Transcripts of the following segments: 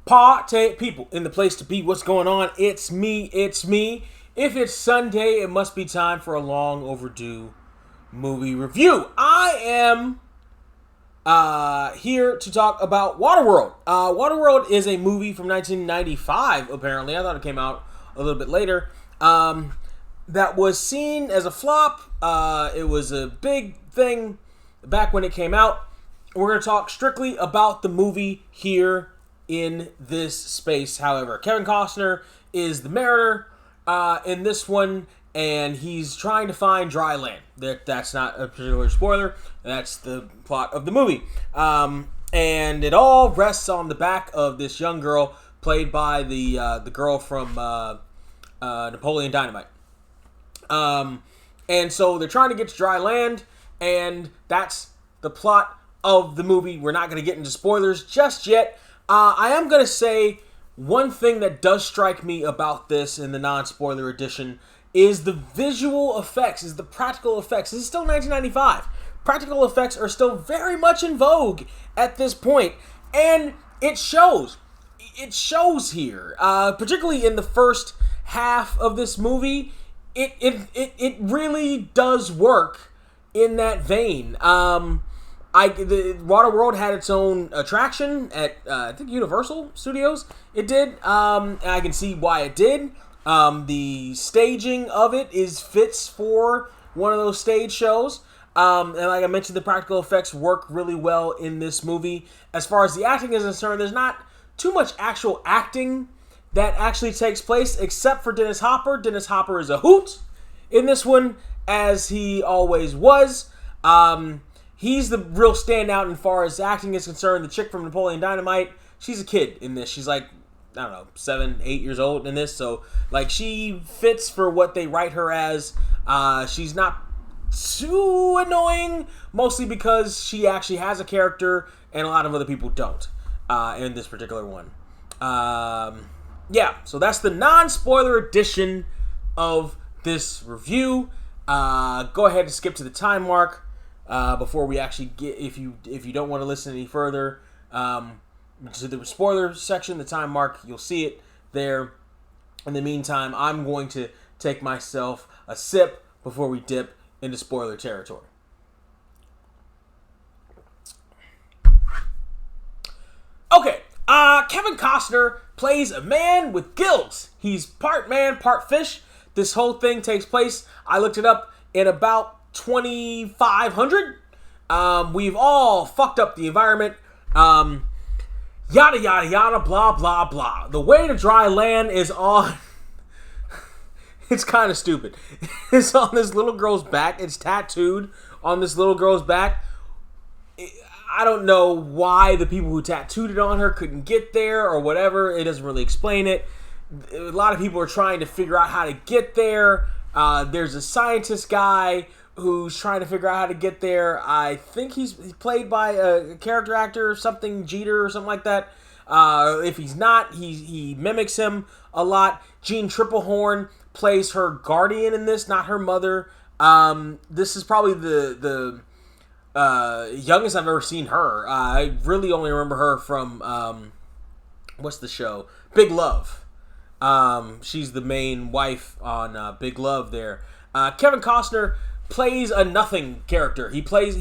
Party people in the place to be. What's going on? It's me. It's me. If it's Sunday, it must be time for a long overdue movie review. I am here to talk about Waterworld. Waterworld is a movie from 1995, apparently. I thought it came out a little bit later. That was seen as a flop. It was a big thing back when it came out. We're going to talk strictly about the movie here in this space. However, Kevin Costner is the mariner in this one, and he's trying to find dry land. That's not a particular spoiler. That's the plot of the movie. And it all rests on the back of this young girl played by the girl from Napoleon Dynamite. And so they're trying to get to dry land, and that's the plot of the movie. We're not going to get into spoilers just yet. I am going to say one thing that does strike me about this in the non-spoiler edition is the visual effects, is the practical effects. This is still 1995. Practical effects are still very much in vogue at this point, and it shows. It shows here, particularly in the first half of this movie. It really does work in that vein. The Waterworld had its own attraction at I think Universal Studios. It did, and I can see why it did. The staging of it fits for one of those stage shows. And like I mentioned, the practical effects work really well in this movie. As far as the acting is concerned, there's not too much actual acting that actually takes place, except for Dennis Hopper. Dennis Hopper is a hoot in this one, as he always was. He's the real standout as far as acting is concerned. The chick from Napoleon Dynamite, she's a kid in this. She's like, I don't know, 7, 8 years old in this. So, like, she fits for what they write her as. She's not too annoying, mostly because she actually has a character and a lot of other people don't in this particular one. Yeah, so that's the non-spoiler edition of this review. Go ahead and skip to the time mark. Before we actually get, if you don't want to listen any further, to the spoiler section, the time mark, you'll see it there. In the meantime, I'm going to take myself a sip before we dip into spoiler territory. Okay, Kevin Costner plays a man with gills. He's part man, part fish. This whole thing takes place, I looked it up, in about 2500. We've all fucked up the environment. Yada yada yada, blah blah blah. The way to dry land is on. It's kind of stupid. It's on this little girl's back. It's tattooed on this little girl's back. I don't know why the people who tattooed it on her couldn't get there or whatever. It doesn't really explain it. A lot of people are trying to figure out how to get there. There's a scientist guy who's trying to figure out how to get there. I think he's played by a character actor, something Jeter or something like that. If he's not, he mimics him a lot. Jean Triplehorn plays her guardian in this, not her mother. This is probably the youngest I've ever seen her. I really only remember her from, what's the show? Big Love. She's the main wife on Big Love there. Kevin Costner plays a nothing character. He plays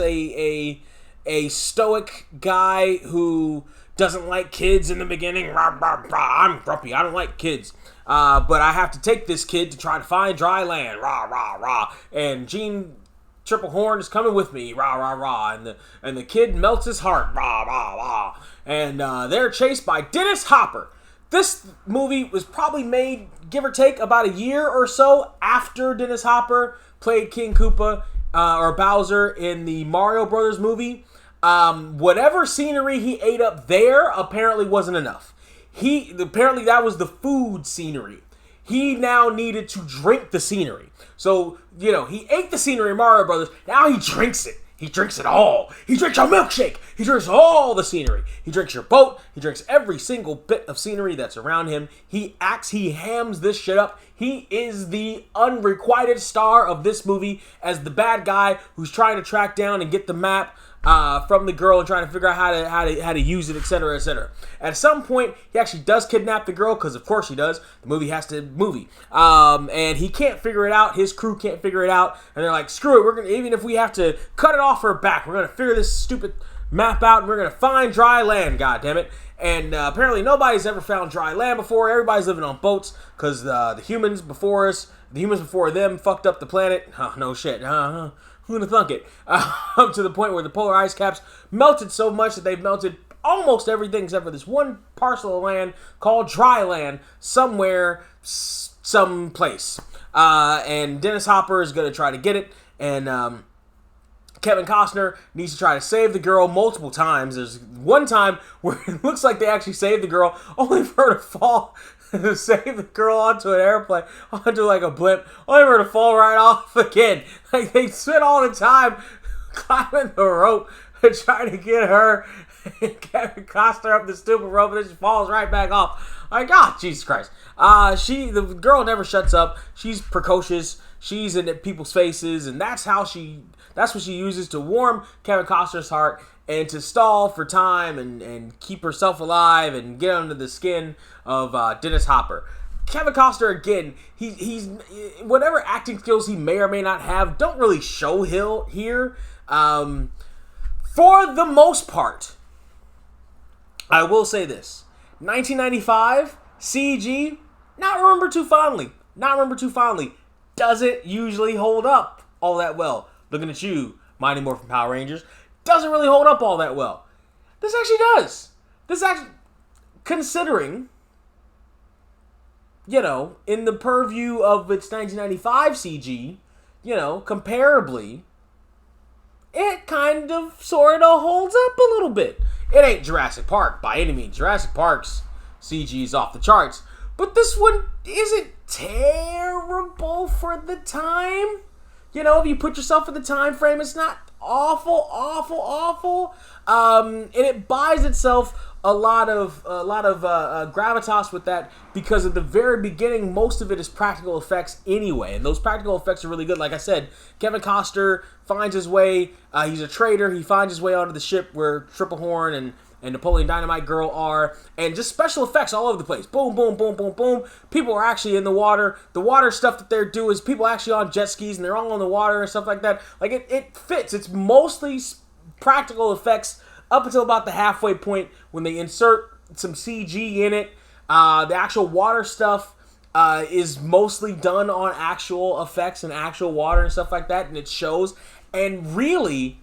a stoic guy who doesn't like kids in the beginning. Rah, rah, rah. I'm grumpy. I don't like kids. But I have to take this kid to try to find dry land. Rah, rah, rah. And Jean Triplehorn is coming with me. Rah, rah, rah. And the kid melts his heart. Rah, rah, rah. And they're chased by Dennis Hopper. This movie was probably made, give or take, about a year or so after Dennis Hopper played King Koopa or Bowser in the Mario Brothers movie. Whatever scenery he ate up there apparently wasn't enough. Apparently that was the food scenery. He now needed to drink the scenery. So, he ate the scenery in Mario Brothers. Now he drinks it. He drinks it all. He drinks your milkshake. He drinks all the scenery. He drinks your boat. He drinks every single bit of scenery that's around him. He hams this shit up. He is the unrequited star of this movie as the bad guy who's trying to track down and get the map from the girl and trying to figure out how to use it, etc., etc. At some point, he actually does kidnap the girl, because of course he does. The movie has to movie. And he can't figure it out. His crew can't figure it out. And they're like, screw it, we're gonna, even if we have to cut it off her back, we're going to figure this stupid map out, and we're going to find dry land, goddammit. And apparently nobody's ever found dry land before. Everybody's living on boats, because the humans before us, the humans before them fucked up the planet. Oh, no shit. Who'd have thunk it? Up to the point where the polar ice caps melted so much that they've melted almost everything except for this one parcel of land called dry land somewhere, someplace. And Dennis Hopper is going to try to get it, and Kevin Costner needs to try to save the girl multiple times. There's one time where it looks like they actually saved the girl, only for her to fall, save the girl onto an airplane, onto like a blimp, only for her to fall right off again. Like, they spent all the time climbing the rope and trying to get her and Kevin Costner up the stupid rope, and then she falls right back off. Like, God, Jesus Christ. The girl never shuts up. She's precocious. She's in people's faces, and that's what she uses to warm Kevin Costner's heart and to stall for time and keep herself alive and get under the skin of Dennis Hopper. Kevin Costner, again, he's whatever acting skills he may or may not have don't really show here. For the most part, I will say this: 1995 CG, not remember too fondly. Doesn't usually hold up all that well. Looking at you, Mighty Morphin Power Rangers, doesn't really hold up all that well. This actually does. Considering, in the purview of its 1995 CG, comparably, it kind of, sort of holds up a little bit. It ain't Jurassic Park by any means. Jurassic Park's CG is off the charts. But this one isn't terrible for the time. If you put yourself in the time frame, it's not awful. And it buys itself a lot of gravitas with that, because at the very beginning, most of it is practical effects anyway, and those practical effects are really good. Like I said, Kevin Costner finds his way. He's a traitor. He finds his way onto the ship where Triple Horn and Napoleon Dynamite Girl are, and just special effects all over the place. Boom, boom, boom, boom, boom. People are actually in the water. The water stuff that they're doing is people actually on jet skis, and they're all in the water and stuff like that. Like, it fits. It's mostly practical effects up until about the halfway point when they insert some CG in it. The actual water stuff is mostly done on actual effects and actual water and stuff like that, and it shows. And really,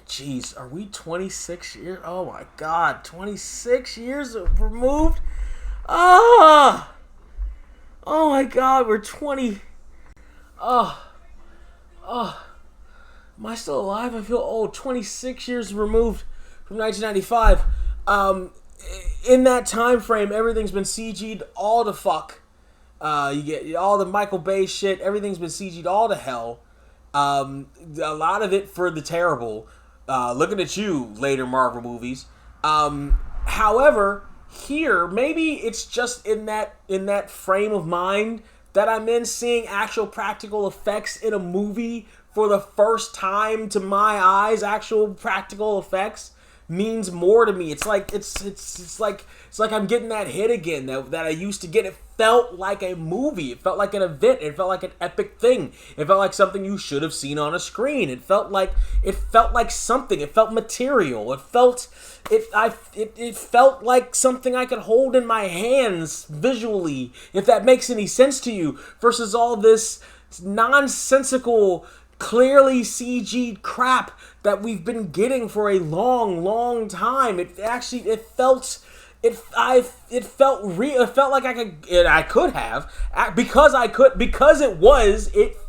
Jeez, are we 26 years? Oh my God, 26 years removed? Oh my God, we're 20. Am I still alive? I feel old. 26 years removed from 1995. In that time frame, everything's been CG'd all to fuck. You get all the Michael Bay shit. Everything's been CG'd all to hell. A lot of it for the terrible. Looking at you, later Marvel movies. However, here, maybe it's just in that frame of mind that I'm in, seeing actual practical effects in a movie for the first time. To my eyes, actual practical effects means more to me. It's like I'm getting that hit again that I used to get. It felt like a movie. It felt like an event. It felt like an epic thing. It felt like something you should have seen on a screen. It felt like something. It felt material. It felt like something I could hold in my hands visually, if that makes any sense to you, versus all this nonsensical, clearly CG'd crap that we've been getting for a long time. It felt real. It felt like it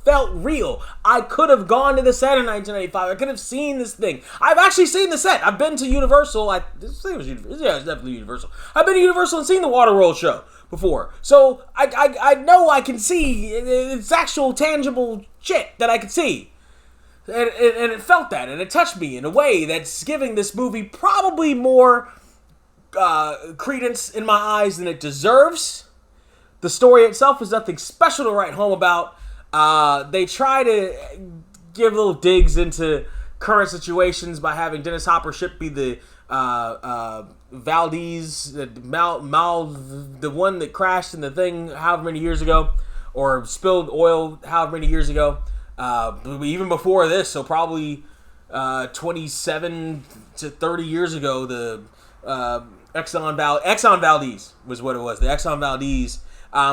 felt real. I could have gone to the set in 1995. I could have seen this thing. I've actually seen the set. I've been to Universal. It's definitely Universal. I've been to Universal and seen the Waterworld show before. So I know I can see it's actual tangible shit that I could see. And it felt that, and it touched me in a way that's giving this movie probably more credence in my eyes than it deserves. The story itself is nothing special to write home about. They try to give little digs into current situations by having Dennis Hopper ship be the Valdez, the one that crashed in the thing however many years ago, or spilled oil however many years ago. Even before this, so probably 27 to 30 years ago, the Exxon Valdez was what it was. The Exxon Valdez.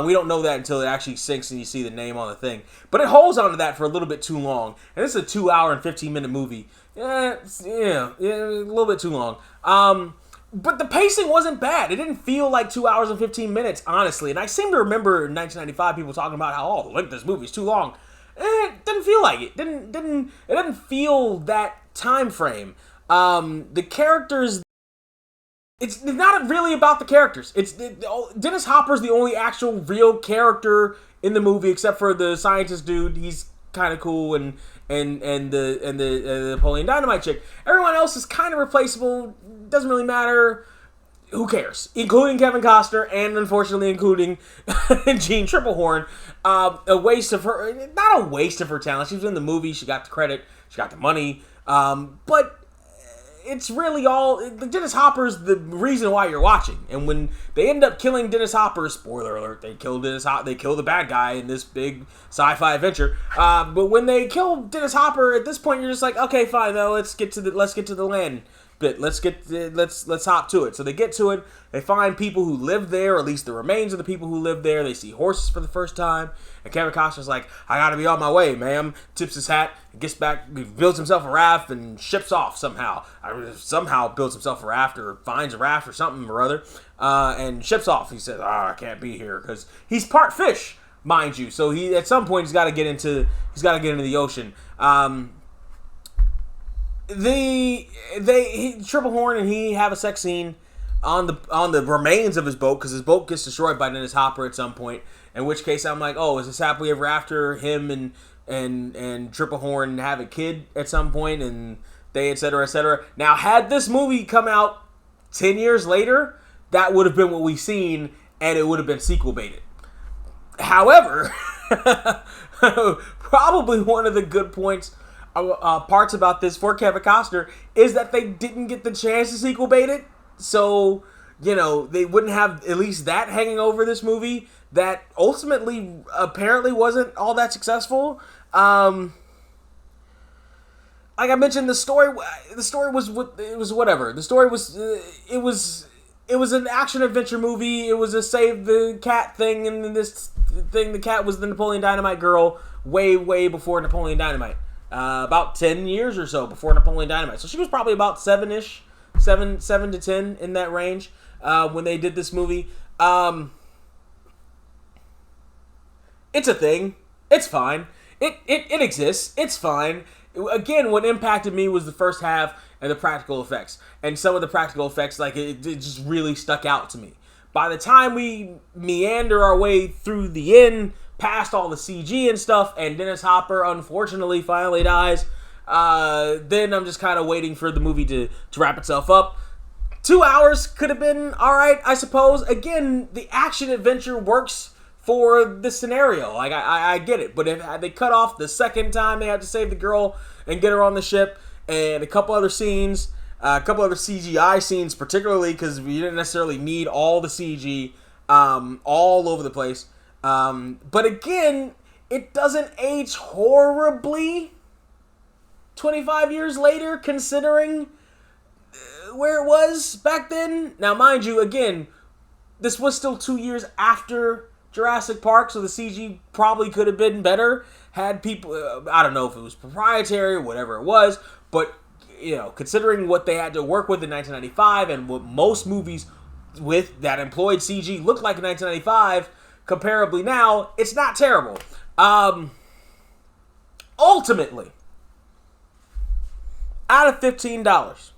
We don't know that until it actually sinks and you see the name on the thing. But it holds on to that for a little bit too long. And this is a 2 hour and 15-minute movie. Yeah, a little bit too long. But the pacing wasn't bad. It didn't feel like 2 hours and 15 minutes, honestly. And I seem to remember in 1995 people talking about how, the length of this movie is too long. It didn't feel like it. It didn't feel that time frame. The characters... It's not really about the characters. Dennis Hopper's the only actual real character in the movie, except for the scientist dude. He's kind of cool, and the Napoleon Dynamite chick. Everyone else is kind of replaceable. Doesn't really matter. Who cares? Including Kevin Costner, and unfortunately including Jean Triplehorn. A waste of her. Not a waste of her talent. She was in the movie. She got the credit. She got the money. But it's really all... Dennis Hopper's the reason why you're watching. And when they end up killing Dennis Hopper, spoiler alert, they kill the bad guy in this big sci-fi adventure. But when they kill Dennis Hopper, at this point you're just like, okay, fine, though, let's get to the land bit. Let's hop to it. So they get to it. They find people who live there, or at least the remains of the people who live there. They see horses for the first time. And Kevin Costner's like, I gotta be on my way, ma'am. Tips his hat, gets back, builds himself a raft, and ships off somehow. Somehow builds himself a raft, or finds a raft, or something or other, and ships off. He says, I can't be here, because he's part fish, mind you. So he, at some point, he's got to get into the ocean. Triplehorn and he have a sex scene on the remains of his boat, because his boat gets destroyed by Dennis Hopper at some point. In which case I'm like, oh, is this happily ever after? Him and Triplehorn have a kid at some point, and they et cetera, et cetera. Now, had this movie come out 10 years later, that would have been what we've seen, and it would have been sequel baited. However, probably one of the good parts about this for Kevin Costner is that they didn't get the chance to sequel bait it. So, they wouldn't have at least that hanging over this movie that ultimately apparently wasn't all that successful. Like I mentioned, the story was whatever. The story was it was an action adventure movie. It was a save the cat thing, and then this thing, the cat was the Napoleon Dynamite girl way before Napoleon Dynamite. About 10 years or so before Napoleon Dynamite. So she was probably about 7 to 10 in that range when they did this movie. It's a thing. It's fine. It exists. It's fine. Again, what impacted me was the first half and the practical effects. And some of the practical effects, like, it just really stuck out to me. By the time we meander our way through the end, past all the CG and stuff, and Dennis Hopper unfortunately finally dies, then I'm just kind of waiting for the movie to wrap itself up. 2 hours could have been alright, I suppose. Again, the action adventure works for the scenario. Like, I get it. But if they cut off the second time they had to save the girl and get her on the ship, and a couple other scenes, a couple other CGI scenes particularly, because we didn't necessarily need all the CG all over the place. But again, it doesn't age horribly 25 years later, considering where it was back then. Now, mind you, again, this was still 2 years after Jurassic Park, so the CG probably could have been better had people, I don't know if it was proprietary or whatever it was, but, considering what they had to work with in 1995 and what most movies with that employed CG looked like in 1995, comparably now, it's not terrible. Ultimately, out of $15,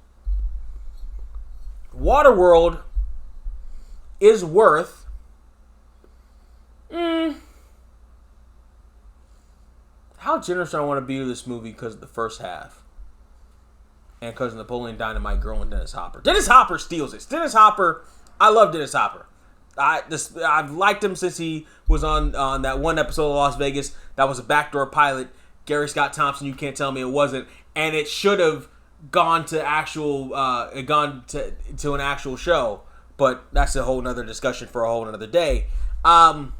Waterworld is worth how generous do I want to be to this movie because of the first half and because of Napoleon Dynamite girl and Dennis Hopper. Dennis Hopper steals it. I love Dennis Hopper. I've liked him since he was on that one episode of Las Vegas. That was a backdoor pilot. Gary Scott Thompson, you can't tell me it wasn't, and it should have gone to an actual show. But that's a whole nother discussion for a whole another day. Out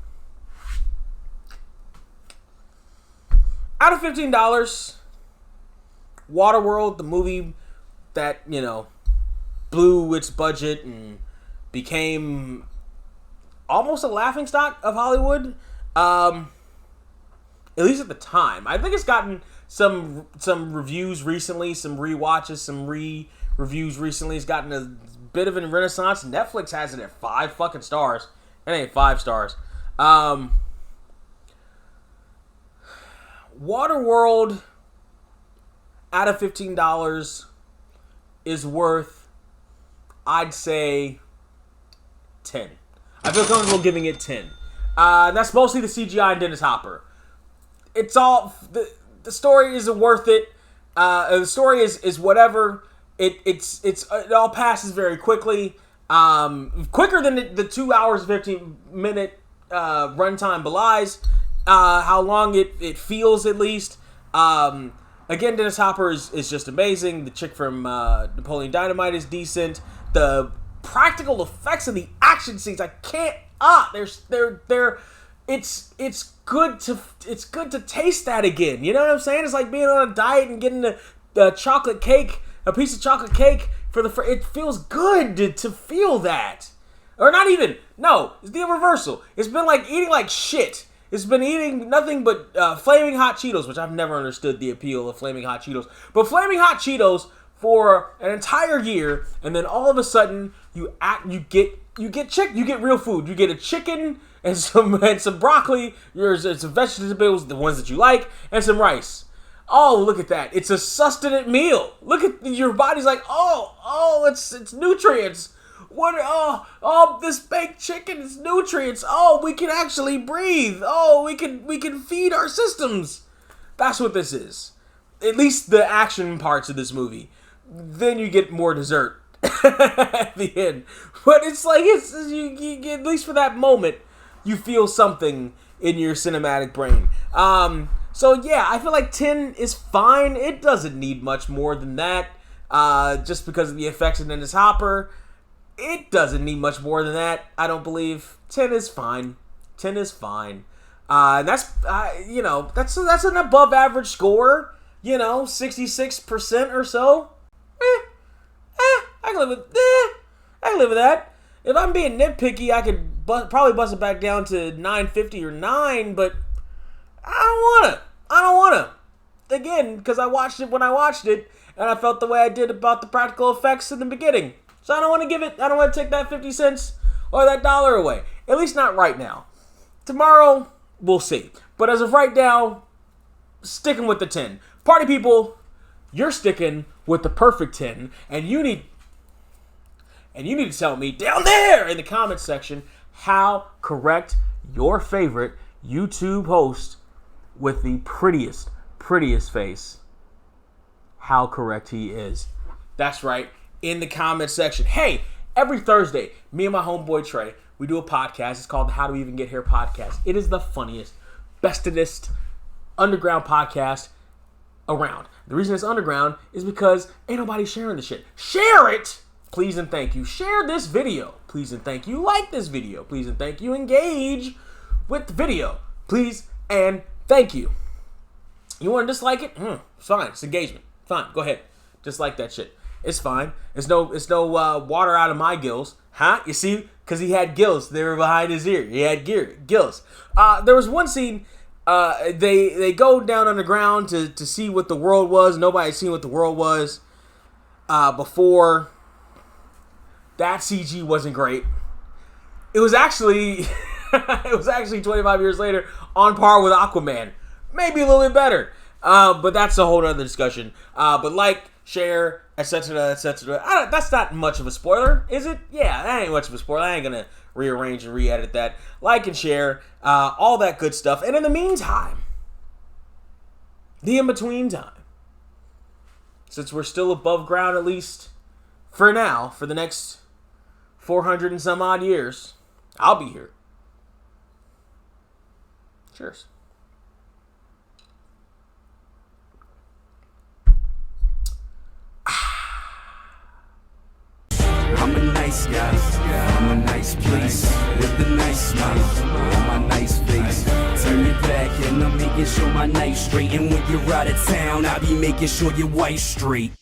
of $15, Waterworld, the movie that, you know, blew its budget and became almost a laughingstock of Hollywood, at least at the time. I think it's gotten some reviews recently, some rewatches, some re-reviews recently. It's gotten a bit of a renaissance. Netflix has it at 5 fucking stars. It ain't 5 stars. Waterworld, out of $15, is worth, I'd say, 10. I feel comfortable giving it 10. That's mostly the CGI and Dennis Hopper. It's all the story isn't worth it. The story is whatever. It all passes very quickly. Quicker than the 2 hours 15-minute runtime belies. How long it feels, at least. Again, Dennis Hopper is just amazing. The chick from Napoleon Dynamite is decent. The practical effects of the action scenes, I can't. It's good to taste that again. You know what I'm saying? It's like being on a diet and getting a chocolate cake, a piece of chocolate cake it feels good to feel that. Or not even. No, it's the reversal. It's been like eating like shit. It's been eating nothing but Flaming Hot Cheetos, which I've never understood the appeal of Flaming Hot Cheetos. But Flaming Hot Cheetos for an entire year, and then all of a sudden you get real food. You get a chicken and some broccoli, some vegetables, the ones that you like, and some rice. Oh, look at that. It's a sustenance meal. Look at your body's like, it's nutrients. This baked chicken is nutrients. Oh, we can actually breathe. Oh, we can feed our systems. That's what this is. At least the action parts of this movie. Then you get more dessert at the end. But it's like you at least for that moment, you feel something in your cinematic brain. So yeah, I feel like 10 is fine. It doesn't need much more than that. Just because of the effects of Dennis Hopper. It doesn't need much more than that, I don't believe. 10 is fine. 10 is fine. And that's an above average score. 66% or so. I can live with that. If I'm being nitpicky, I could probably bust it back down to 9.50 or 9, but I don't wanna. Again, because I watched it when I watched it, and I felt the way I did about the practical effects in the beginning. So I don't want to take that 50 cents or that $1 away. At least not right now. Tomorrow, we'll see. But as of right now, sticking with the 10. Party people, you're sticking with the perfect 10, and you need to tell me down there in the comments section how correct your favorite YouTube host with the prettiest face, how correct he is. That's right. In the comments section. Hey, every Thursday, me and my homeboy Trey, we do a podcast. It's called the How Do We Even Get Here podcast. It is the funniest, bestest underground podcast around. The reason it's underground is because ain't nobody sharing the shit. Share it, please and thank you. Share this video, please and thank you. Like this video, please and thank you. Engage with the video, please and thank you. You want to dislike it? Fine, it's engagement. Fine, go ahead. Dislike that shit. It's fine. It's no water out of my gills. Huh? You see? Because he had gills. They were behind his ear. He had gills. There was one scene. They go down underground to see what the world was. Nobody had seen what the world was before. That CG wasn't great. It was actually 25 years later on par with Aquaman. Maybe a little bit better. But that's a whole other discussion. But like, share, etc., etc. That's not much of a spoiler, is it? Yeah, that ain't much of a spoiler. I ain't gonna rearrange and re-edit that. Like and share, all that good stuff. And in the meantime, the in-between time, since we're still above ground, at least for now, for the next 400 and some odd years, I'll be here. Cheers. I'm a nice guy, I'm a nice place, with a nice smile on my nice face. Turn your back and I'm making sure my night's straight. And when you're out of town, I'll be making sure your wife's straight.